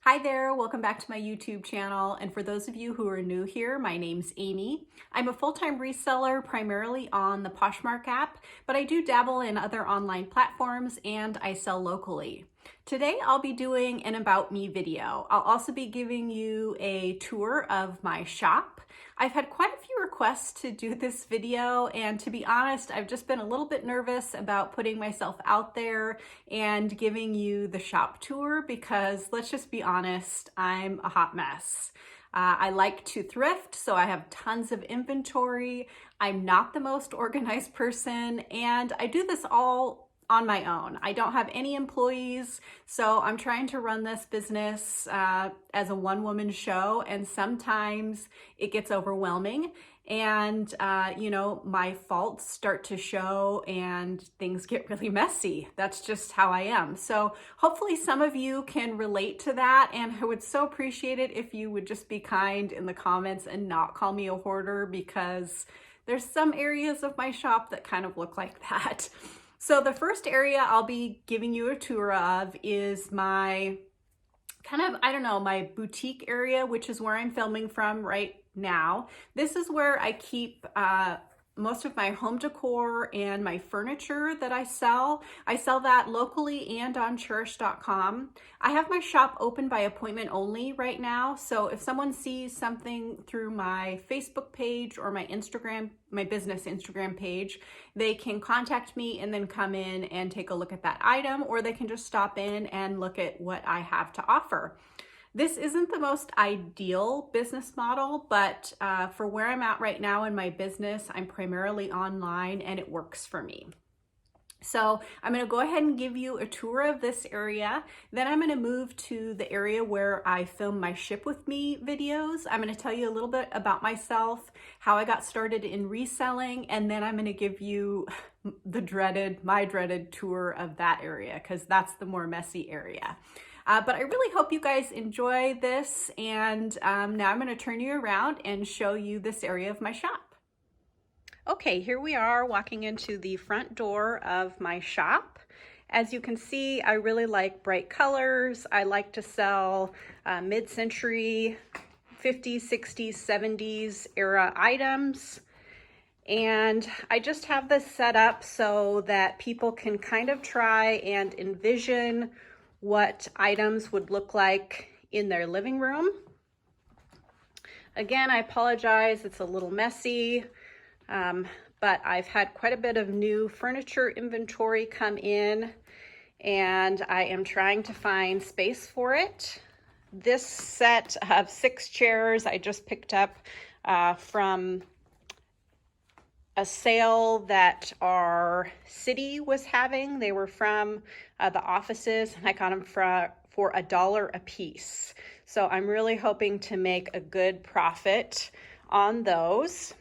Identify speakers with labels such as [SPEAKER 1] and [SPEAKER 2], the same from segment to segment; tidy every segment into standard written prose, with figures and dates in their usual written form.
[SPEAKER 1] Hi there, welcome back to my YouTube channel. And for those of you who are new here, my name's Amy. I'm a full-time reseller primarily on the Poshmark app, but I do dabble in other online platforms and I sell locally. Today I'll be doing an About Me video. I'll also be giving you a tour of my shop. I've had quite a few requests to do this video, and to be honest, I've just been a little bit nervous about putting myself out there and giving you the shop tour because let's just be honest, I'm a hot mess. I like to thrift, so I have tons of inventory. I'm not the most organized person, and I do this all on my own. I don't have any employees, so I'm trying to run this business as a one-woman show, and sometimes it gets overwhelming and my faults start to show and things get really messy. That's just how I am. So hopefully some of you can relate to that, and I would so appreciate it if you would just be kind in the comments and not call me a hoarder, because there's some areas of my shop that kind of look like that. So the first area I'll be giving you a tour of is my my boutique area, which is where I'm filming from right now. This is where I keep most of my home decor and my furniture that I sell. I sell that locally and on cherish.com. I have my shop open by appointment only right now. So if someone sees something through my Facebook page or my business Instagram page, they can contact me and then come in and take a look at that item, or they can just stop in and look at what I have to offer. This isn't the most ideal business model, but for where I'm at right now in my business, I'm primarily online and it works for me. So I'm going to go ahead and give you a tour of this area. Then I'm going to move to the area where I film my Ship With Me videos. I'm going to tell you a little bit about myself, how I got started in reselling, and then I'm going to give you my dreaded tour of that area, because that's the more messy area. But I really hope you guys enjoy this, and now I'm going to turn you around and show you this area of my shop. Okay, here we are walking into the front door of my shop. As you can see, I really like bright colors. I like to sell mid-century 50s, 60s, 70s era items. And I just have this set up so that people can kind of try and envision what items would look like in their living room. Again, I apologize, it's a little messy, but I've had quite a bit of new furniture inventory come in, and I am trying to find space for it. This set of 6 chairs I just picked up from a sale that our city was having. They were from the offices, and I got them for $1 a piece. So I'm really hoping to make a good profit on those.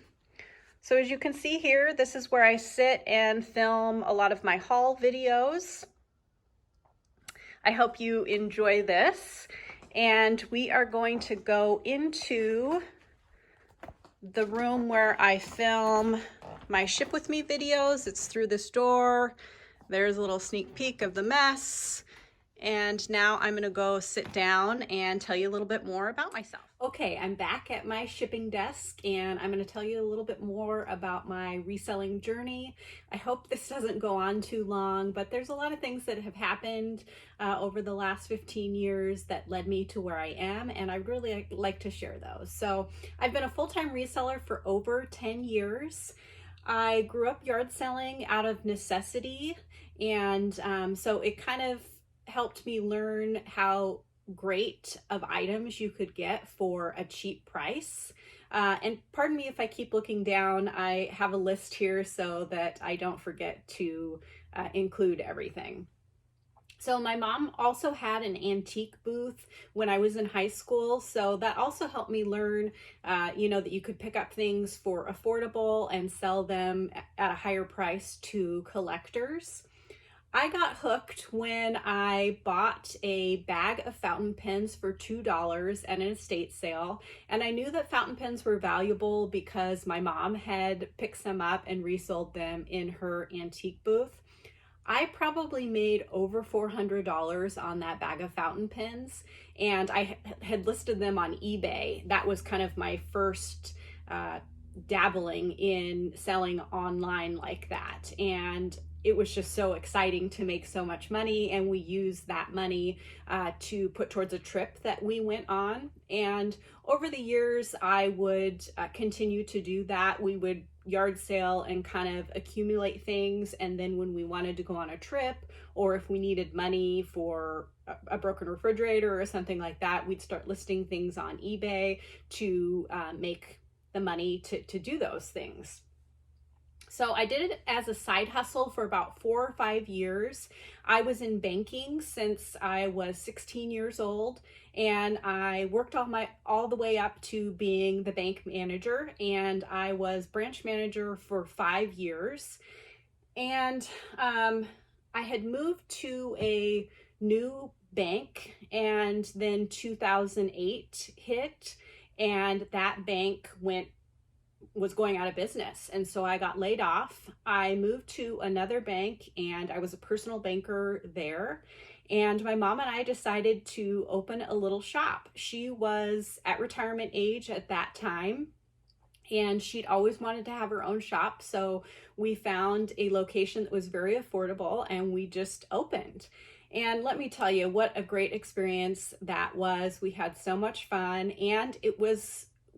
[SPEAKER 1] So as you can see here, this is where I sit and film a lot of my haul videos. I hope you enjoy this. And we are going to go into the room where I film my Ship With Me videos. It's through this door. There's a little sneak peek of the mess. And now I'm gonna go sit down and tell you a little bit more about myself. Okay, I'm back at my shipping desk, and I'm gonna tell you a little bit more about my reselling journey. I hope this doesn't go on too long, but there's a lot of things that have happened over the last 15 years that led me to where I am, and I really like to share those. So I've been a full-time reseller for over 10 years. I grew up yard selling out of necessity, and so it kind of helped me learn how great of items you could get for a cheap price. And pardon me if I keep looking down. I have a list here so that I don't forget to include everything. So my mom also had an antique booth when I was in high school, so that also helped me learn, that you could pick up things for affordable and sell them at a higher price to collectors. I got hooked when I bought a bag of fountain pens for $2 at an estate sale, and I knew that fountain pens were valuable because my mom had picked some up and resold them in her antique booth. I probably made over $400 on that bag of fountain pens, and I had listed them on eBay. That was kind of my first dabbling in selling online like that. And it was just so exciting to make so much money, and we used that money to put towards a trip that we went on. And over the years, I would continue to do that. We would yard sale and kind of accumulate things, and then when we wanted to go on a trip, or if we needed money for a broken refrigerator or something like that, we'd start listing things on eBay to make the money to do those things. So I did it as a side hustle for about 4 or 5 years. I was in banking since I was 16 years old, and I worked all the way up to being the bank manager, and I was branch manager for 5 years. And I had moved to a new bank, and then 2008 hit, and that bank was going out of business, and so I got laid off. I moved to another bank, and I was a personal banker there, and my mom and I decided to open a little shop. She was at retirement age at that time, and she'd always wanted to have her own shop, so we found a location that was very affordable, and we just opened. And let me tell you what a great experience that was. We had so much fun, and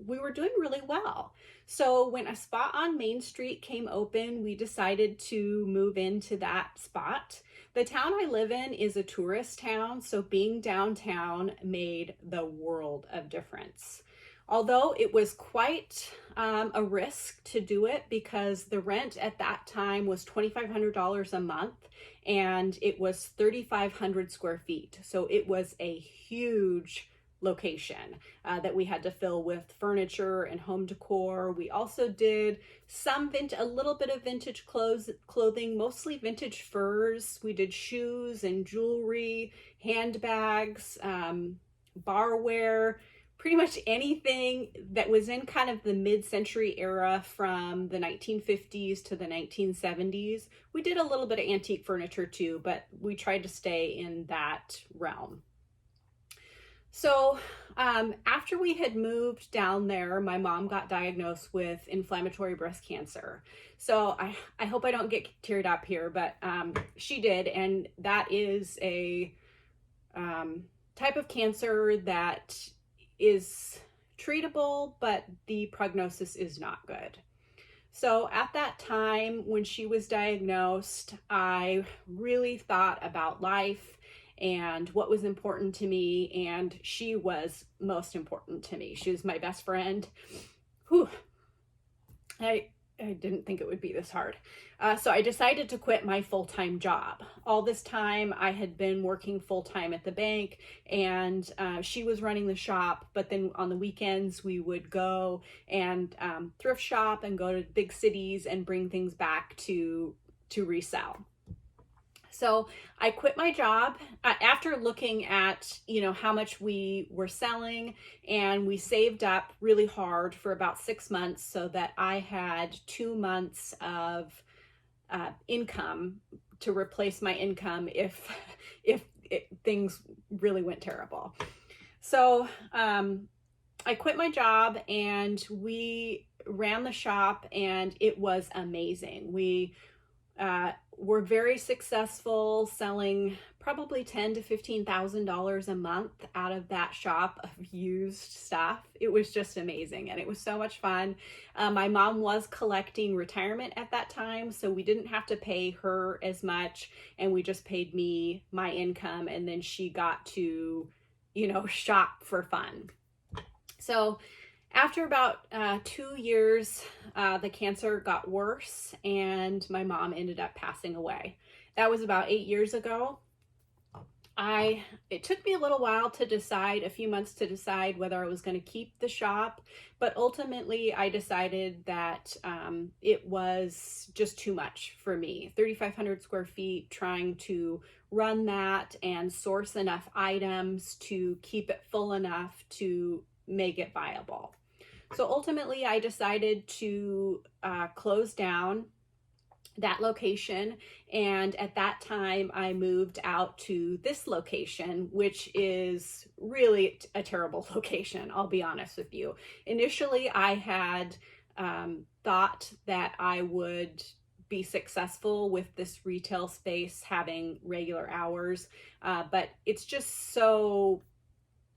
[SPEAKER 1] we were doing really well. So when a spot on Main Street came open, we decided to move into that spot. The town I live in is a tourist town, so being downtown made the world of difference. Although it was quite a risk to do it, because the rent at that time was $2,500 a month, and it was 3,500 square feet. So it was a huge location that we had to fill with furniture and home decor. We also did a little bit of vintage clothing, mostly vintage furs. We did shoes and jewelry, handbags, barware, pretty much anything that was in kind of the mid-century era from the 1950s to the 1970s. We did a little bit of antique furniture too, but we tried to stay in that realm. So after we had moved down there, my mom got diagnosed with inflammatory breast cancer. So I hope I don't get teared up here, but she did. And that is a type of cancer that is treatable, but the prognosis is not good. So at that time when she was diagnosed, I really thought about life and what was important to me, and she was most important to me. She was my best friend. Whew. I didn't think it would be this hard. So I decided to quit my full-time job. All this time I had been working full-time at the bank, and she was running the shop, but then on the weekends we would go and thrift shop and go to big cities and bring things back to resell. So I quit my job after looking at, how much we were selling, and we saved up really hard for about 6 months so that I had 2 months of income to replace my income if things really went terrible. So I quit my job, and we ran the shop, and it was amazing. We were very successful, selling probably $10,000 to $15,000 a month out of that shop of used stuff. It was just amazing, and it was so much fun. My mom was collecting retirement at that time, so we didn't have to pay her as much, and we just paid me my income, and then she got to, shop for fun. So after about 2 years, the cancer got worse, and my mom ended up passing away. That was about 8 years ago. It took me a little while to decide, a few months to decide whether I was going to keep the shop, but ultimately I decided that it was just too much for me. 3,500 square feet, trying to run that and source enough items to keep it full enough to make it viable. So ultimately I decided to close down. that location. And at that time, I moved out to this location, which is really a terrible location, I'll be honest with you. Initially, I had thought that I would be successful with this retail space having regular hours, but it's just so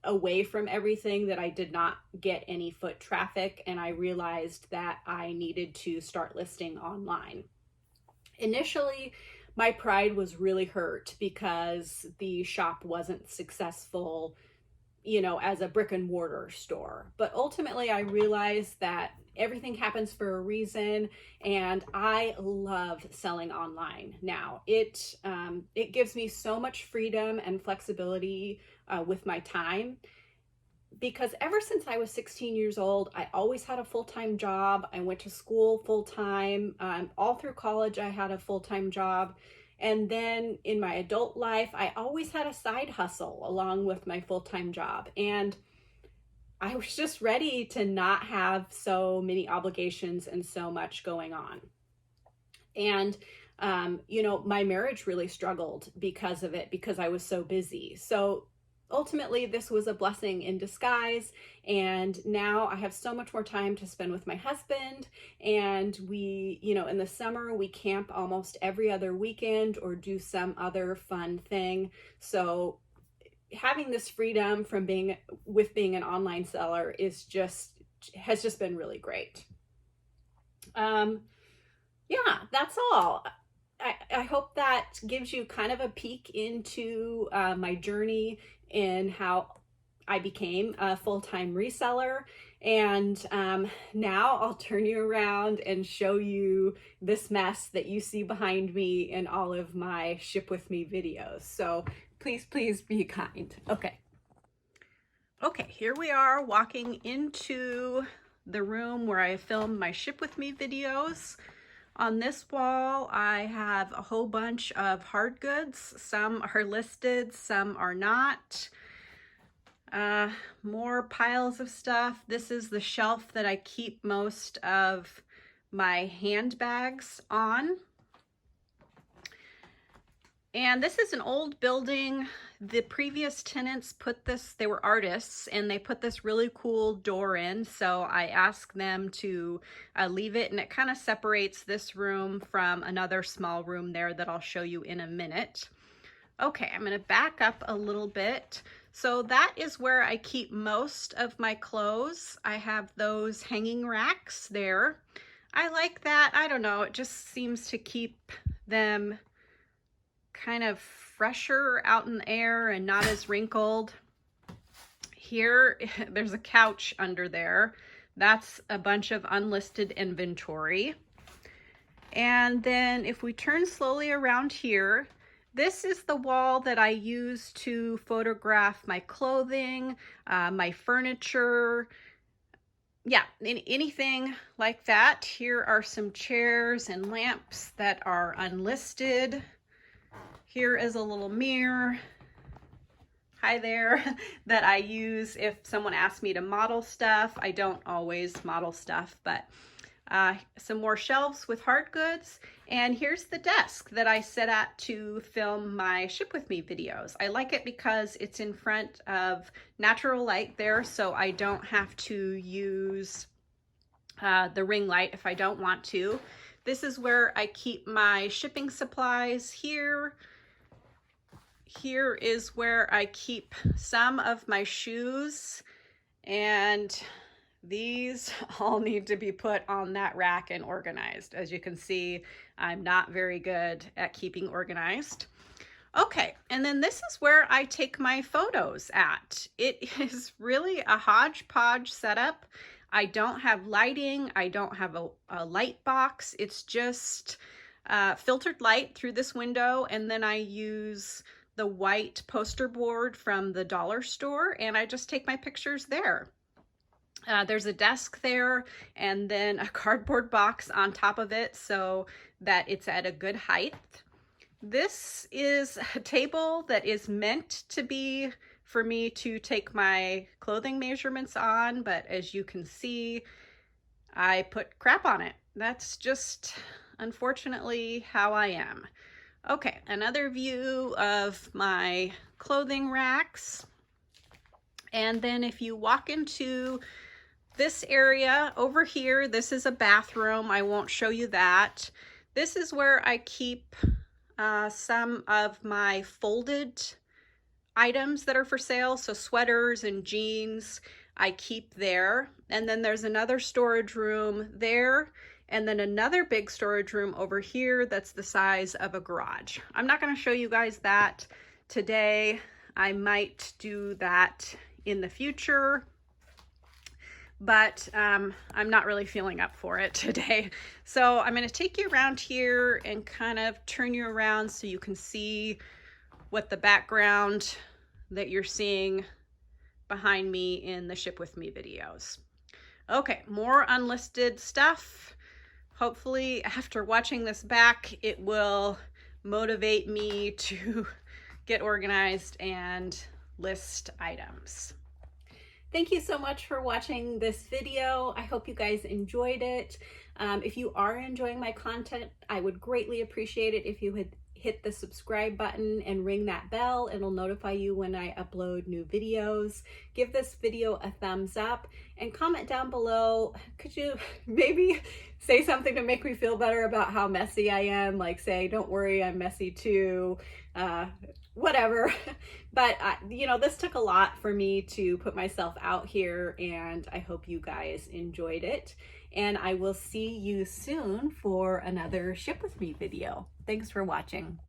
[SPEAKER 1] away from everything that I did not get any foot traffic, and I realized that I needed to start listing online. Initially, my pride was really hurt because the shop wasn't successful, as a brick and mortar store. But ultimately, I realized that everything happens for a reason, and I love selling online now. It gives me so much freedom and flexibility with my time, because ever since I was 16 years old, I always had a full-time job. I went to school full-time. All through college, I had a full-time job. And then in my adult life, I always had a side hustle along with my full-time job. And I was just ready to not have so many obligations and so much going on. And, my marriage really struggled because of it, because I was so busy. So ultimately, this was a blessing in disguise, and now I have so much more time to spend with my husband, and we, in the summer, we camp almost every other weekend or do some other fun thing. So having this freedom from being an online seller has just been really great. Yeah, that's all. I hope that gives you kind of a peek into my journey in how I became a full-time reseller. And now I'll turn you around and show you this mess that you see behind me in all of my Ship With Me videos. So please be kind. Okay, here we are walking into the room where I filmed my Ship With Me videos. On this wall, I have a whole bunch of hard goods. Some are listed, some are not. More piles of stuff. This is the shelf that I keep most of my handbags on. And this is an old building. The previous tenants put this, they were artists, and they put this really cool door in. So I asked them to leave it, and it kind of separates this room from another small room there that I'll show you in a minute. Okay, I'm gonna back up a little bit. So that is where I keep most of my clothes. I have those hanging racks there. I like that. I don't know, it just seems to keep them kind of fresher out in the air and not as wrinkled. Here, there's a couch under there. That's a bunch of unlisted inventory. And then if we turn slowly around here, this is the wall that I use to photograph my clothing, my furniture, yeah, anything like that. Here are some chairs and lamps that are unlisted. Here is a little mirror, hi there, that I use if someone asks me to model stuff. I don't always model stuff, but some more shelves with hard goods. And here's the desk that I sit at to film my Ship With Me videos. I like it because it's in front of natural light there, so I don't have to use the ring light if I don't want to. This is where I keep my shipping supplies here. Here is where I keep some of my shoes, and these all need to be put on that rack and organized. As you can see, I'm not very good at keeping organized. Okay, and then this is where I take my photos at. It is really a hodgepodge setup. I don't have lighting. I don't have a light box. It's just filtered light through this window, and then I use the white poster board from the dollar store, and I just take my pictures there. There's a desk there, and then a cardboard box on top of it so that it's at a good height. This is a table that is meant to be for me to take my clothing measurements on, but as you can see, I put crap on it. That's just unfortunately how I am. Okay, another view of my clothing racks. And then if you walk into this area over here, this is a bathroom. I won't show you that. This is where I keep some of my folded items that are for sale. So sweaters and jeans, I keep there. And then there's another storage room there. And then another big storage room over here that's the size of a garage. I'm not going to show you guys that today. I might do that in the future, but I'm not really feeling up for it today. So I'm going to take you around here and kind of turn you around so you can see what the background that you're seeing behind me in the Ship With Me videos. Okay, more unlisted stuff. Hopefully after watching this back, it will motivate me to get organized and list items. Thank you so much for watching this video. I hope you guys enjoyed it. If you are enjoying my content, I would greatly appreciate it if you would hit the subscribe button and ring that bell. It'll notify you when I upload new videos. Give this video a thumbs up and comment down below. Could you maybe say something to make me feel better about how messy I am? Like say, don't worry, I'm messy too. Whatever. But you know, this took a lot for me to put myself out here, and I hope you guys enjoyed it. And I will see you soon for another Ship With Me video. Thanks for watching.